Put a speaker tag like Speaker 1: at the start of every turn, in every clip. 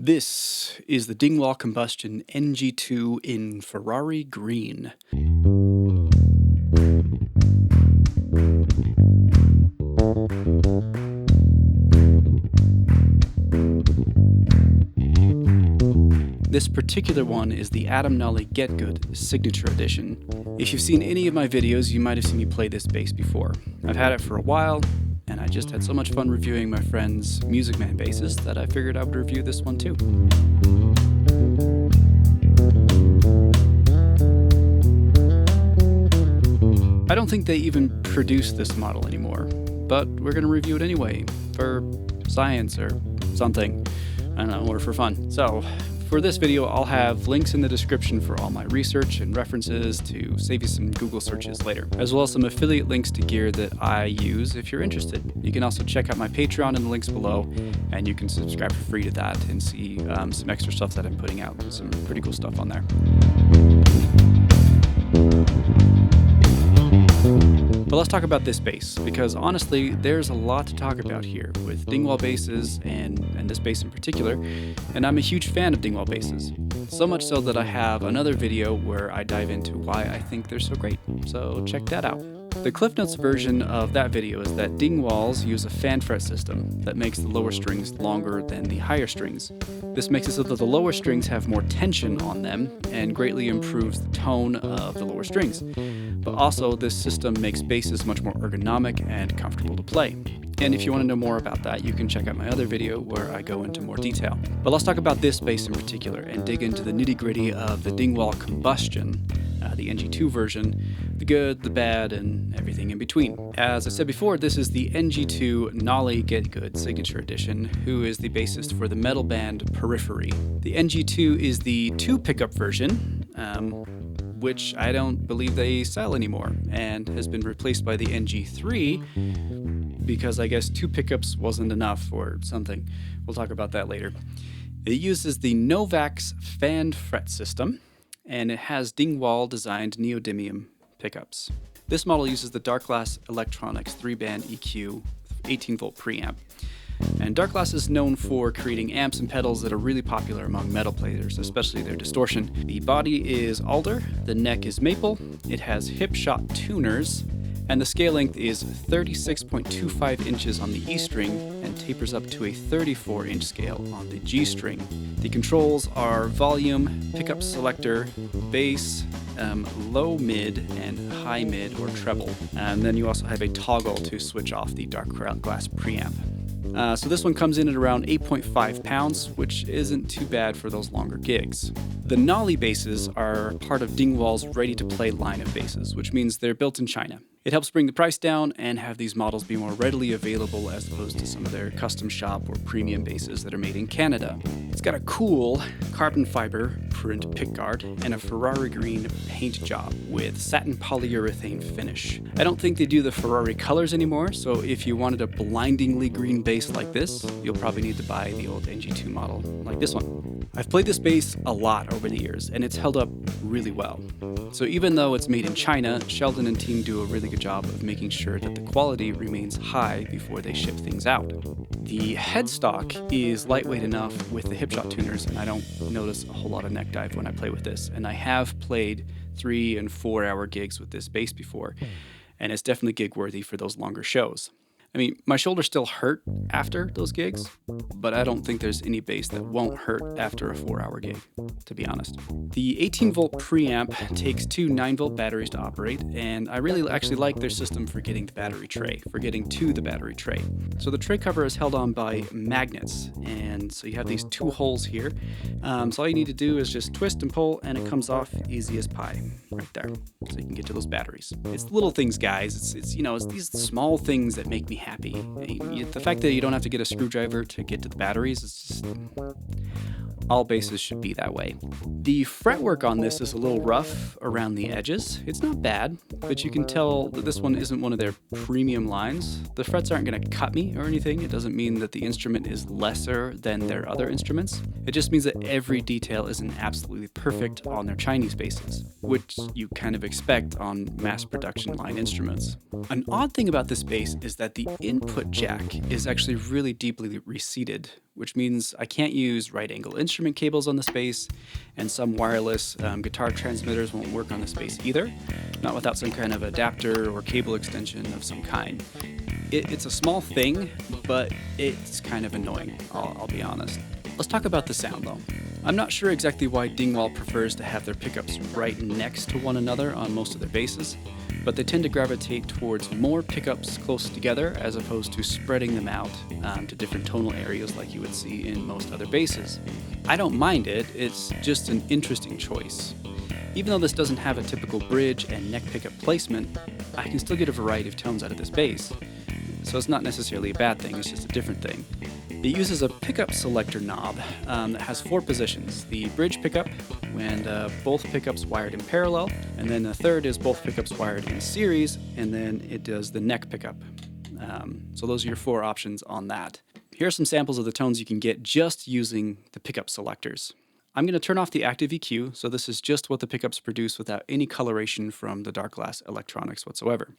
Speaker 1: This is the Dingwall Combustion NG2 in Ferrari green. This particular one is the Adam Nolly Get Good Signature Edition. If you've seen any of my videos, you might have seen me play this bass before. I've had it for a while, and I just had so much fun reviewing my friend's Music Man basses that I figured I would review this one too. I don't think they even produce this model anymore, but we're going to review it anyway, for science or something, I don't know, or for fun. So, for this video, I'll have links in the description for all my research and references to save you some Google searches later, as well as some affiliate links to gear that I use if you're interested. You can also check out my Patreon in the links below, and you can subscribe for free to that and see some extra stuff that I'm putting out, some pretty cool stuff on there. But let's talk about this bass, because honestly, there's a lot to talk about here with Dingwall basses and this bass in particular, and I'm a huge fan of Dingwall basses. So much so that I have another video where I dive into why I think they're so great, so check that out. The Cliff Notes version of that video is that Dingwalls use a fan fret system that makes the lower strings longer than the higher strings. This makes it so that the lower strings have more tension on them and greatly improves the tone of the lower strings. But also, this system makes basses much more ergonomic and comfortable to play. And if you want to know more about that, you can check out my other video where I go into more detail. But let's talk about this bass in particular and dig into the nitty-gritty of the Dingwall Combustion, the NG2 version, the good, the bad, and everything in between. As I said before, this is the NG2 Nolly Get Good Signature Edition, who is the bassist for the metal band Periphery. The NG2 is the 2 pickup version, which I don't believe they sell anymore, and has been replaced by the NG3 because I guess 2 pickups wasn't enough or something. We'll talk about that later. It uses the Novax fan fret system, and it has Dingwall designed neodymium pickups. This model uses the Darkglass Electronics 3-band EQ 18-volt preamp. And Darkglass is known for creating amps and pedals that are really popular among metal players, especially their distortion. The body is alder, the neck is maple, it has hip shot tuners, and the scale length is 36.25 inches on the E string and tapers up to a 34-inch scale on the G string. The controls are volume, pickup selector, bass, low mid, and high mid or treble. And then you also have a toggle to switch off the Darkglass preamp. So this one comes in at around 8.5 pounds, which isn't too bad for those longer gigs. The Nolly basses are part of Dingwall's ready-to-play line of basses, which means they're built in China. It helps bring the price down and have these models be more readily available as opposed to some of their custom shop or premium basses that are made in Canada. It's got a cool carbon fiber print pickguard and a Ferrari green paint job with satin polyurethane finish. I don't think they do the Ferrari colors anymore, so if you wanted a blindingly green bass like this, you'll probably need to buy the old NG2 model like this one. I've played this bass a lot over the years, and it's held up really well. So even though it's made in China, Sheldon and team do a really good job of making sure that the quality remains high before they ship things out. The headstock is lightweight enough with the hip shot tuners, and I don't notice a whole lot of neck dive when I play with this. And I have played 3 and 4 hour gigs with this bass before, and it's definitely gig worthy for those longer shows. I mean, my shoulder still hurt after those gigs, but I don't think there's any bass that won't hurt after a 4-hour gig, to be honest. The 18-volt preamp takes 2 9-volt batteries to operate, and I really actually like their system for getting the battery tray, for getting to the battery tray. So the tray cover is held on by magnets, and so you have these 2 holes here. So all you need to do is just twist and pull, and it comes off easy as pie, right there. So you can get to those batteries. It's little things, guys. It's these small things that make me happy. The fact that you don't have to get a screwdriver to get to the batteries, it's just... all basses should be that way. The fretwork on this is a little rough around the edges. It's not bad, but you can tell that this one isn't one of their premium lines. The frets aren't going to cut me or anything. It doesn't mean that the instrument is lesser than their other instruments. It just means that every detail isn't absolutely perfect on their Chinese basses, which you kind of expect on mass production line instruments. An odd thing about this bass is that the input jack is actually really deeply receded, which means I can't use right angle instrument cables on this bass, and some wireless guitar transmitters won't work on this bass either, not without some kind of adapter or cable extension of some kind. It's a small thing, but it's kind of annoying, I'll be honest. Let's talk about the sound though. I'm not sure exactly why Dingwall prefers to have their pickups right next to one another on most of their basses, but they tend to gravitate towards more pickups close together as opposed to spreading them out to different tonal areas like you would see in most other basses. I don't mind it, it's just an interesting choice. Even though this doesn't have a typical bridge and neck pickup placement, I can still get a variety of tones out of this bass. So it's not necessarily a bad thing, it's just a different thing. It uses a pickup selector knob that has 4 positions. The bridge pickup, when both pickups wired in parallel, and then the third is both pickups wired in series, and then it does the neck pickup. So those are your 4 options on that. Here are some samples of the tones you can get just using the pickup selectors. I'm going to turn off the active EQ, so this is just what the pickups produce without any coloration from the dark glass electronics whatsoever.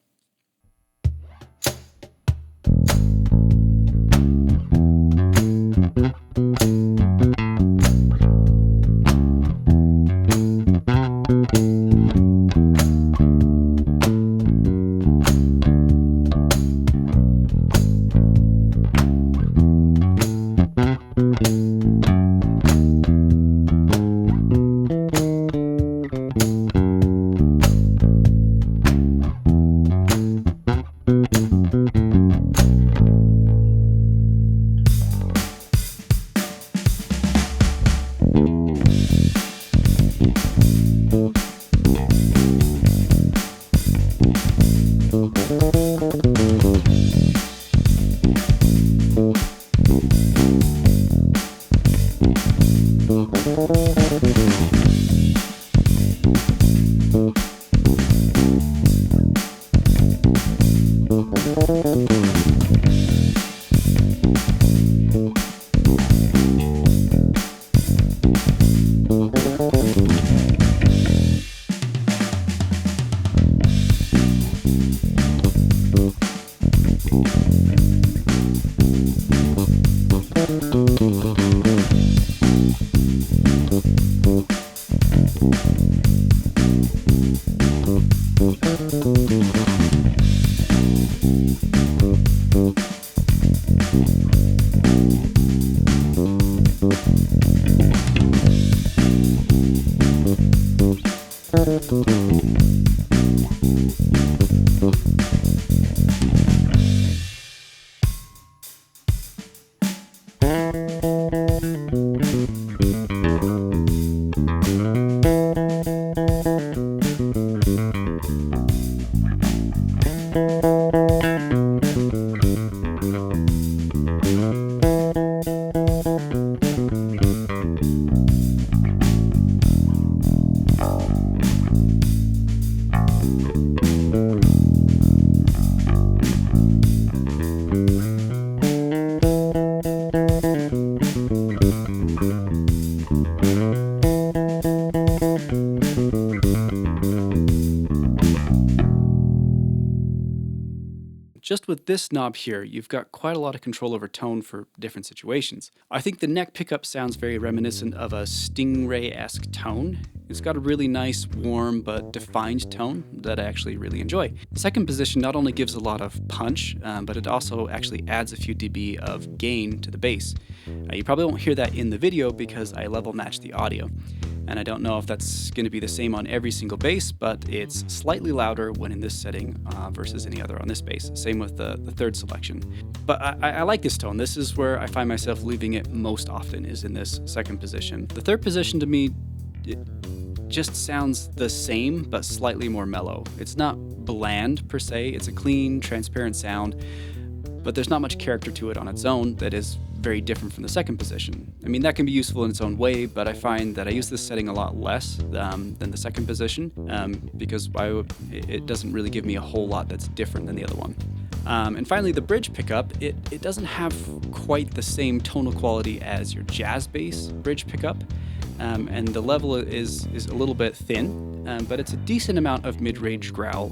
Speaker 1: Just with this knob here, you've got quite a lot of control over tone for different situations. I think the neck pickup sounds very reminiscent of a Stingray-esque tone. It's got a really nice, warm, but defined tone that I actually really enjoy. The second position not only gives a lot of punch, but it also actually adds a few dB of gain to the bass. You probably won't hear that in the video because I level match the audio. And I don't know if that's going to be the same on every single bass, but it's slightly louder when in this setting versus any other on this bass. Same with the third selection. But I like this tone. This is where I find myself leaving it most often, is in this second position. The third position to me, it just sounds the same, but slightly more mellow. It's not bland per se. It's a clean, transparent sound, but there's not much character to it on its own that is very different from the second position. I mean, that can be useful in its own way, but I find that I use this setting a lot less than the second position because it doesn't really give me a whole lot that's different than the other one. And finally, the bridge pickup, it doesn't have quite the same tonal quality as your jazz bass bridge pickup. and the level is a little bit thin, but it's a decent amount of mid-range growl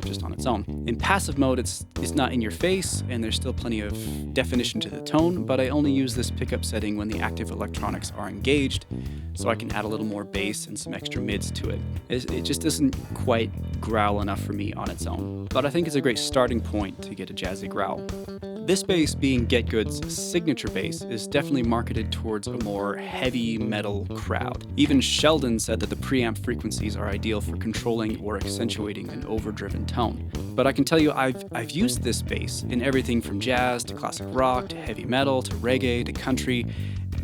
Speaker 1: just on its own. In passive mode, it's not in your face, and there's still plenty of definition to the tone, but I only use this pickup setting when the active electronics are engaged, so I can add a little more bass and some extra mids to it. It just doesn't quite growl enough for me on its own, but I think it's a great starting point to get a jazzy growl. This bass, being Get Good's signature bass, is definitely marketed towards a more heavy metal crowd. Even Sheldon said that the preamp frequencies are ideal for controlling or accentuating an overdriven tone. But I can tell you I've used this bass in everything from jazz to classic rock to heavy metal to reggae to country,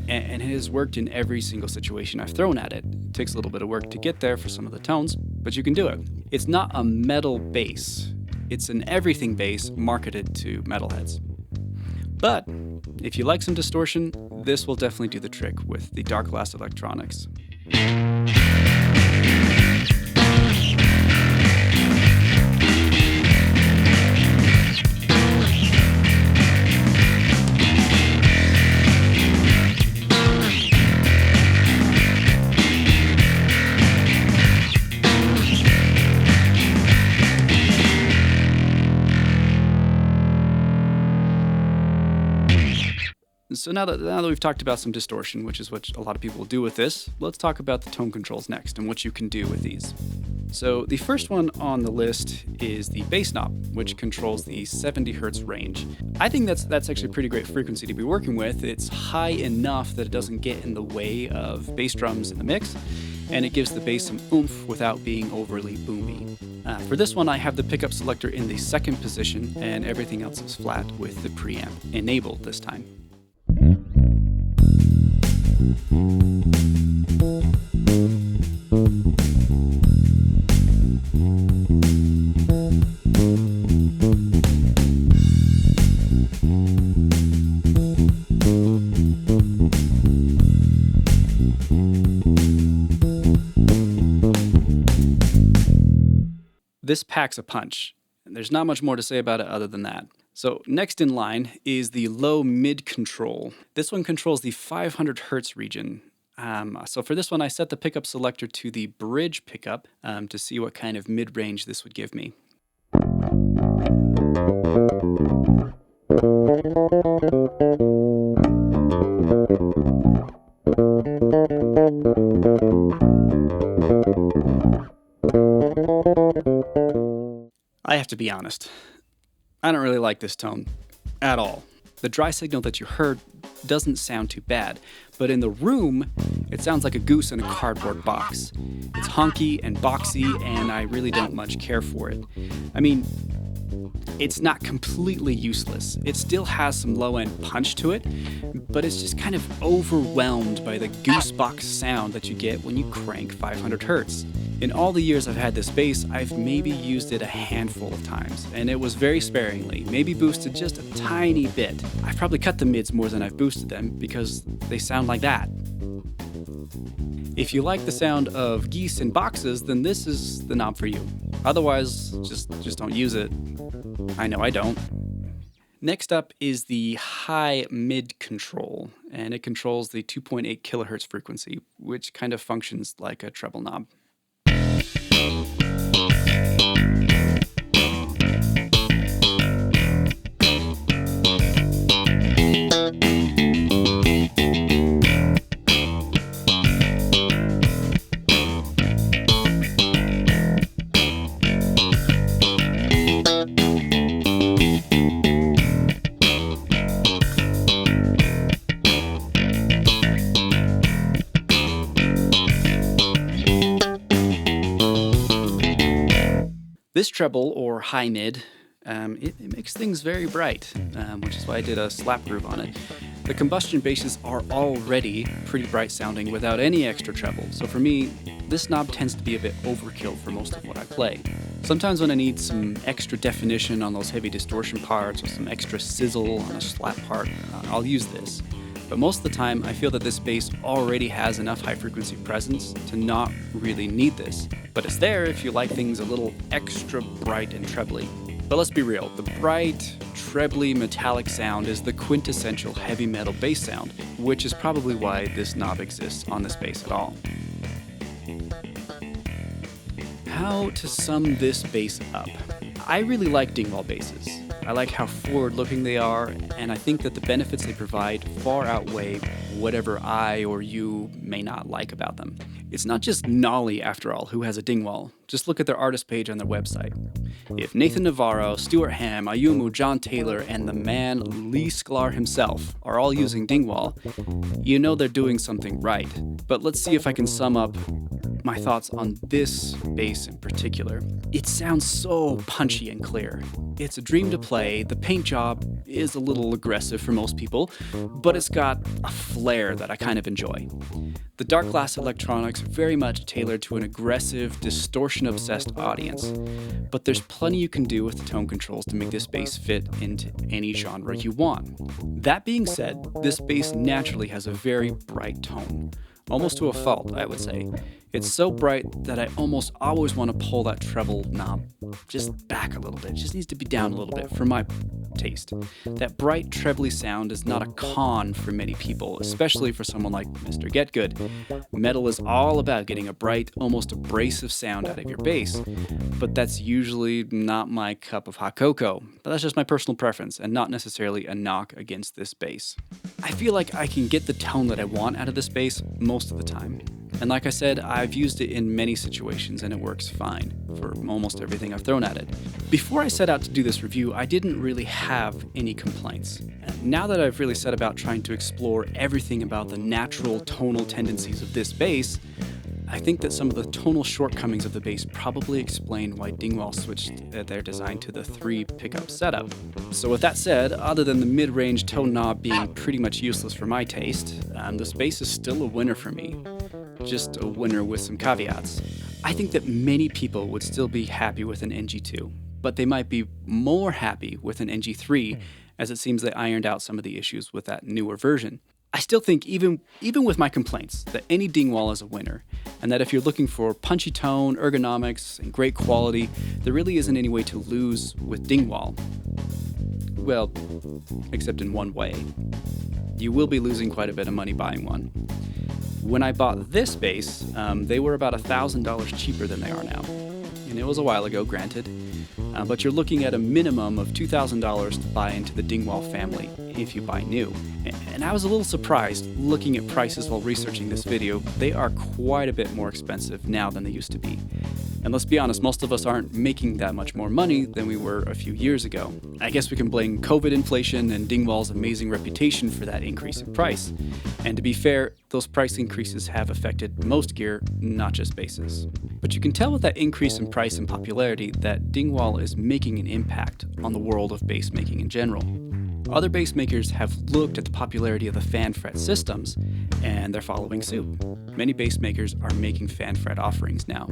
Speaker 1: and it has worked in every single situation I've thrown at it. It takes a little bit of work to get there for some of the tones, but you can do it. It's not a metal bass. It's an everything bass marketed to metalheads. But if you like some distortion, this will definitely do the trick with the dark glass electronics. So now that we've talked about some distortion, which is what a lot of people will do with this, let's talk about the tone controls next and what you can do with these. So the first one on the list is the bass knob, which controls the 70 Hz range. I think that's actually a pretty great frequency to be working with. It's high enough that it doesn't get in the way of bass drums in the mix, and it gives the bass some oomph without being overly boomy. For this one, I have the pickup selector in the second position, and everything else is flat with the preamp enabled this time. This packs a punch, and there's not much more to say about it other than that. So next in line is the low mid control. This one controls the 500 Hz region. So for this one, I set the pickup selector to the bridge pickup to see what kind of mid-range this would give me. I have to be honest. I don't really like this tone at all. The dry signal that you heard doesn't sound too bad, but in the room, it sounds like a goose in a cardboard box. It's honky and boxy, and I really don't much care for it. I mean, it's not completely useless. It still has some low-end punch to it, but it's just kind of overwhelmed by the goose box sound that you get when you crank 500 Hz. In all the years I've had this bass, I've maybe used it a handful of times, and it was very sparingly, maybe boosted just a tiny bit. I've probably cut the mids more than I've boosted them because they sound like that. If you like the sound of geese in boxes, then this is the knob for you. Otherwise, just don't use it. I know I don't. Next up is the high mid control, and it controls the 2.8 kilohertz frequency, which kind of functions like a treble knob. This treble, or high mid, it makes things very bright, which is why I did a slap groove on it. The combustion basses are already pretty bright sounding without any extra treble, so for me, this knob tends to be a bit overkill for most of what I play. Sometimes when I need some extra definition on those heavy distortion parts or some extra sizzle on a slap part, I'll use this. But most of the time, I feel that this bass already has enough high-frequency presence to not really need this. But it's there if you like things a little extra bright and trebly. But let's be real, the bright, trebly metallic sound is the quintessential heavy metal bass sound, which is probably why this knob exists on this bass at all. How to sum this bass up? I really like Dingwall basses. I like how forward-looking they are, and I think that the benefits they provide far outweigh whatever I or you may not like about them. It's not just Nolly, after all, who has a Dingwall. Just look at their artist page on their website. If Nathan Navarro, Stuart Ham, Ayumu, John Taylor, and the man Lee Sklar himself are all using Dingwall, you know they're doing something right. But let's see if I can sum up my thoughts on this bass in particular. It sounds so punchy and clear. It's a dream to play. The paint job is a little aggressive for most people, but it's got a flair that I kind of enjoy. The dark glass electronics are very much tailored to an aggressive, distortion-obsessed audience, but there's plenty you can do with the tone controls to make this bass fit into any genre you want. That being said, this bass naturally has a very bright tone. Almost to a fault, I would say. It's so bright that I almost always want to pull that treble knob just back a little bit. It just needs to be down a little bit for my taste. That bright trebly sound is not a con for many people, especially for someone like Mr. Getgood. Metal is all about getting a bright, almost abrasive sound out of your bass, but that's usually not my cup of hot cocoa. But that's just my personal preference and not necessarily a knock against this bass. I feel like I can get the tone that I want out of this bass most of the time. And like I said, I've used it in many situations and it works fine for almost everything I've thrown at it. Before I set out to do this review, I didn't really have any complaints. And now that I've really set about trying to explore everything about the natural tonal tendencies of this bass, I think that some of the tonal shortcomings of the bass probably explain why Dingwall switched their design to the 3 pickup setup. So with that said, other than the mid-range tone knob being pretty much useless for my taste, this bass is still a winner for me. Just a winner with some caveats. I think that many people would still be happy with an NG2, but they might be more happy with an NG3, as it seems they ironed out some of the issues with that newer version. I still think, even with my complaints, that any Dingwall is a winner, and that if you're looking for punchy tone, ergonomics, and great quality, there really isn't any way to lose with Dingwall. Well, except in one way. You will be losing quite a bit of money buying one. When I bought this bass, they were about $1,000 cheaper than they are now. And it was a while ago, granted. But you're looking at a minimum of $2,000 to buy into the Dingwall family if you buy new. And I was a little surprised looking at prices while researching this video. They are quite a bit more expensive now than they used to be. And let's be honest, most of us aren't making that much more money than we were a few years ago. I guess we can blame COVID inflation and Dingwall's amazing reputation for that increase in price. And to be fair, those price increases have affected most gear, not just basses. But you can tell with that increase in price and popularity that Dingwall is making an impact on the world of bass making in general. Other bass makers have looked at the popularity of the fan fret systems, and they're following suit. Many bass makers are making fan fret offerings now.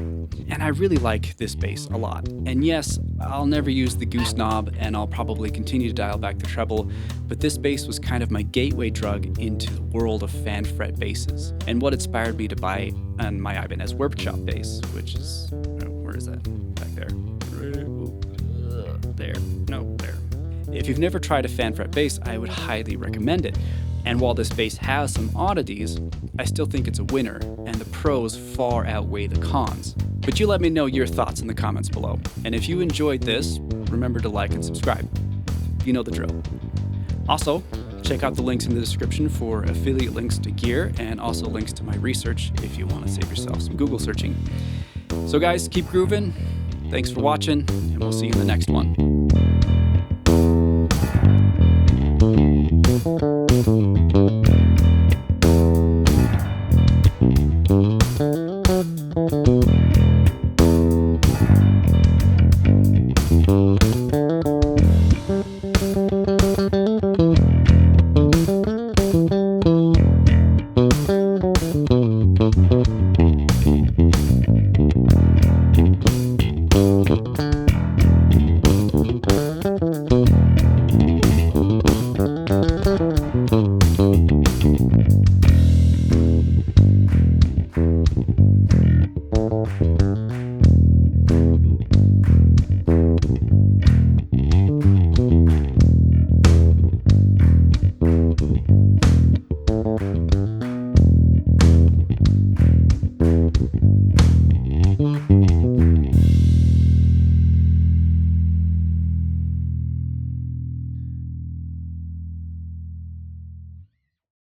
Speaker 1: And I really like this bass a lot. And yes, I'll never use the goose knob, and I'll probably continue to dial back the treble, but this bass was kind of my gateway drug into the world of fan fret basses, and what inspired me to buy my Ibanez Workshop bass, which is, where is that? Back there. There. No, there. If you've never tried a fan fret bass, I would highly recommend it. And while this bass has some oddities, I still think it's a winner, and the pros far outweigh the cons. But you let me know your thoughts in the comments below. And if you enjoyed this, remember to like and subscribe. You know the drill. Also, check out the links in the description for affiliate links to gear and also links to my research if you want to save yourself some Google searching. So guys, keep grooving. Thanks for watching, and we'll see you in the next one.
Speaker 2: you.